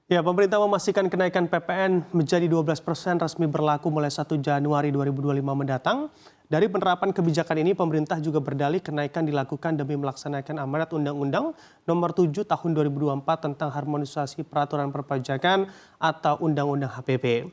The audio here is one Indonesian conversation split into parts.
Ya, pemerintah memastikan kenaikan PPN menjadi 12% resmi berlaku mulai 1 Januari 2025 mendatang. Dari penerapan kebijakan ini, pemerintah juga berdalih kenaikan dilakukan demi melaksanakan amanat Undang-Undang Nomor 7 Tahun 2024 tentang harmonisasi peraturan perpajakan atau Undang-Undang HPP.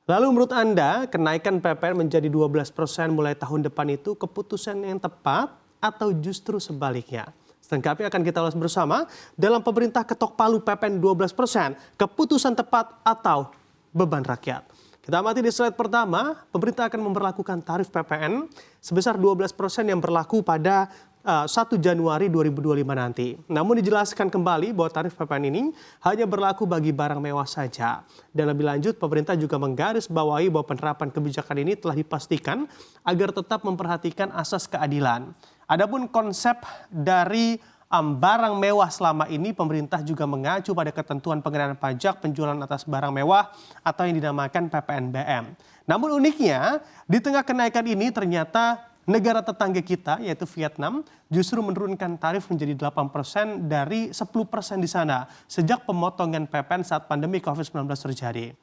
Lalu menurut Anda, kenaikan PPN menjadi 12% mulai tahun depan itu keputusan yang tepat atau justru sebaliknya? Selengkapnya akan kita ulas bersama dalam pemerintah ketok palu PPN 12%, keputusan tepat atau beban rakyat. Kita amati di slide pertama, pemerintah akan memberlakukan tarif PPN sebesar 12% yang berlaku pada 1 Januari 2025 nanti. Namun dijelaskan kembali bahwa tarif PPN ini hanya berlaku bagi barang mewah saja. Dan lebih lanjut, pemerintah juga menggarisbawahi bahwa penerapan kebijakan ini telah dipastikan agar tetap memperhatikan asas keadilan. Adapun konsep dari barang mewah selama ini, pemerintah juga mengacu pada ketentuan pengenaan pajak penjualan atas barang mewah atau yang dinamakan PPNBM. Namun uniknya, di tengah kenaikan ini ternyata negara tetangga kita yaitu Vietnam justru menurunkan tarif menjadi 8% dari 10% di sana sejak pemotongan PPN saat pandemi COVID-19 terjadi.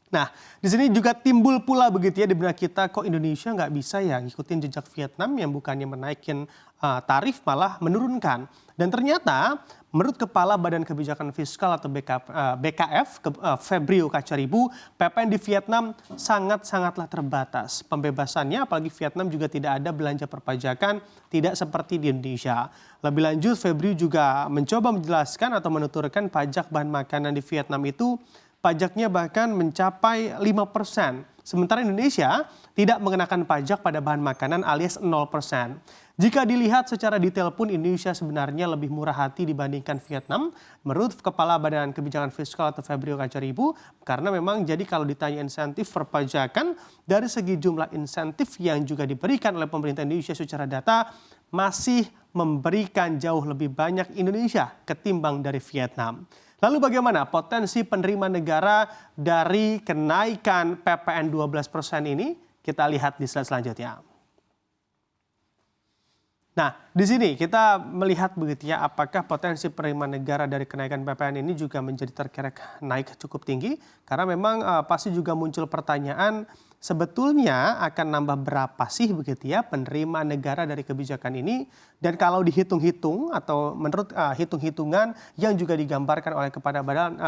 Nah, di sini juga timbul pula begitu ya di benak kita, kok Indonesia nggak bisa ya ngikutin jejak Vietnam yang bukannya menaikin tarif malah menurunkan. Dan ternyata menurut Kepala Badan Kebijakan Fiskal atau BKF, Febrio Kacaribu, PPN di Vietnam sangat-sangatlah terbatas. Pembebasannya apalagi Vietnam juga tidak ada belanja perpajakan, tidak seperti di Indonesia. Lebih lanjut, Febrio juga mencoba menjelaskan atau menuturkan pajak bahan makanan di Vietnam itu pajaknya bahkan mencapai 5%. Sementara Indonesia tidak mengenakan pajak pada bahan makanan alias 0%. Jika dilihat secara detail pun Indonesia sebenarnya lebih murah hati dibandingkan Vietnam. Menurut Kepala Badan Kebijakan Fiskal atau Febrio Kacaribu, karena memang jadi kalau ditanya insentif perpajakan, dari segi jumlah insentif yang juga diberikan oleh pemerintah Indonesia secara data masih memberikan jauh lebih banyak Indonesia ketimbang dari Vietnam. Lalu bagaimana potensi penerima negara dari kenaikan PPN 12% ini? Kita lihat di slide selanjutnya. Nah, di sini kita melihat begitu ya, apakah potensi penerimaan negara dari kenaikan PPN ini juga menjadi terkerek naik cukup tinggi? Karena memang pasti juga muncul pertanyaan, sebetulnya akan nambah berapa sih begitu ya penerimaan negara dari kebijakan ini? Dan kalau dihitung-hitung atau menurut hitung-hitungan yang juga digambarkan oleh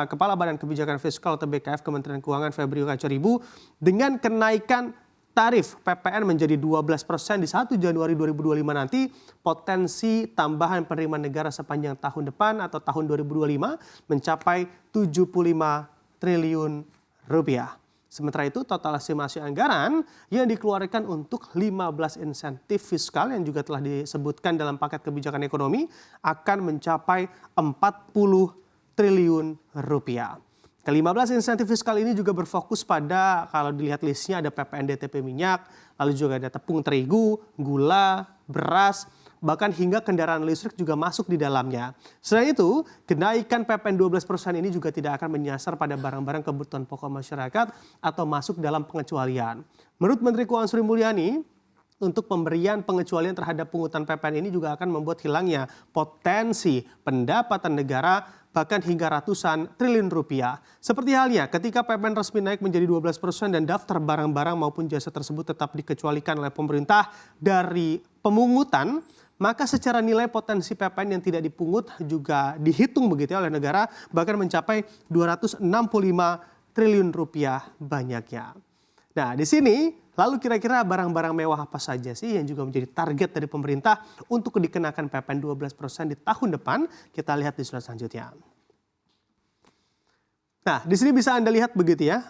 Kepala Badan Kebijakan Fiskal atau BKF Kementerian Keuangan Febrio Kacaribu, dengan kenaikan tarif PPN menjadi 12% di 1 Januari 2025 nanti, potensi tambahan penerimaan negara sepanjang tahun depan atau tahun 2025 mencapai 75 triliun rupiah. Sementara itu total estimasi anggaran yang dikeluarkan untuk 15 insentif fiskal yang juga telah disebutkan dalam paket kebijakan ekonomi akan mencapai 40 triliun rupiah. Ke-15 insentif fiskal ini juga berfokus pada, kalau dilihat listnya ada PPN DTP minyak, lalu juga ada tepung terigu, gula, beras, bahkan hingga kendaraan listrik juga masuk di dalamnya. Selain itu, kenaikan PPN 12% ini juga tidak akan menyasar pada barang-barang kebutuhan pokok masyarakat atau masuk dalam pengecualian. Menurut Menteri Keuangan Sri Mulyani, untuk pemberian pengecualian terhadap pungutan PPN ini juga akan membuat hilangnya potensi pendapatan negara bahkan hingga ratusan triliun rupiah. Seperti halnya ketika PPN resmi naik menjadi 12% dan daftar barang-barang maupun jasa tersebut tetap dikecualikan oleh pemerintah dari pemungutan, maka secara nilai potensi PPN yang tidak dipungut juga dihitung begitu oleh negara bahkan mencapai 265 triliun rupiah banyaknya. Nah, di sini lalu kira-kira barang-barang mewah apa saja sih yang juga menjadi target dari pemerintah untuk dikenakan PPN 12% di tahun depan? Kita lihat di slide selanjutnya. Nah, di sini bisa Anda lihat begitu ya,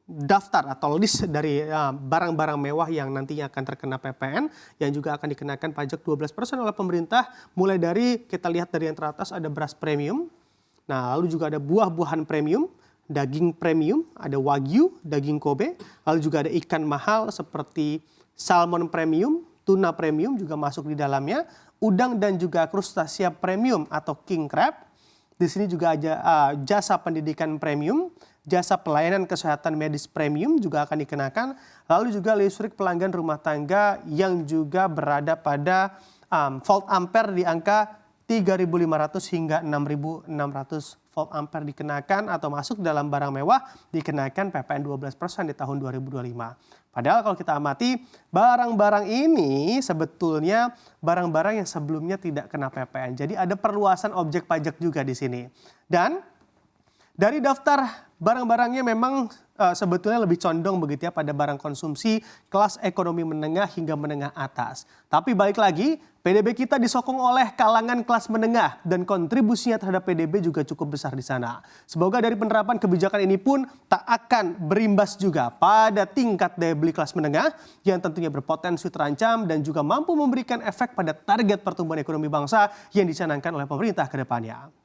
daftar atau list dari barang-barang mewah yang nantinya akan terkena PPN yang juga akan dikenakan pajak 12% oleh pemerintah. Mulai dari, kita lihat dari yang teratas ada beras premium, nah lalu juga ada buah-buahan premium, daging premium, ada wagyu, daging Kobe, lalu juga ada ikan mahal seperti salmon premium, tuna premium juga masuk di dalamnya, udang dan juga krustasia premium atau king crab. Di sini juga ada jasa pendidikan premium, jasa pelayanan kesehatan medis premium juga akan dikenakan, lalu juga listrik pelanggan rumah tangga yang juga berada pada volt ampere di angka 3.500 hingga 6.600 volt ampere dikenakan atau masuk dalam barang mewah dikenakan PPN 12% di tahun 2025. Padahal kalau kita amati barang-barang ini sebetulnya barang-barang yang sebelumnya tidak kena PPN. Jadi ada perluasan objek pajak juga di sini. Dan dari daftar barang-barangnya memang sebetulnya lebih condong begitu ya pada barang konsumsi kelas ekonomi menengah hingga menengah atas. Tapi balik lagi, PDB kita disokong oleh kalangan kelas menengah dan kontribusinya terhadap PDB juga cukup besar di sana. Semoga dari penerapan kebijakan ini pun tak akan berimbas juga pada tingkat daya beli kelas menengah yang tentunya berpotensi terancam dan juga mampu memberikan efek pada target pertumbuhan ekonomi bangsa yang dicanangkan oleh pemerintah ke depannya.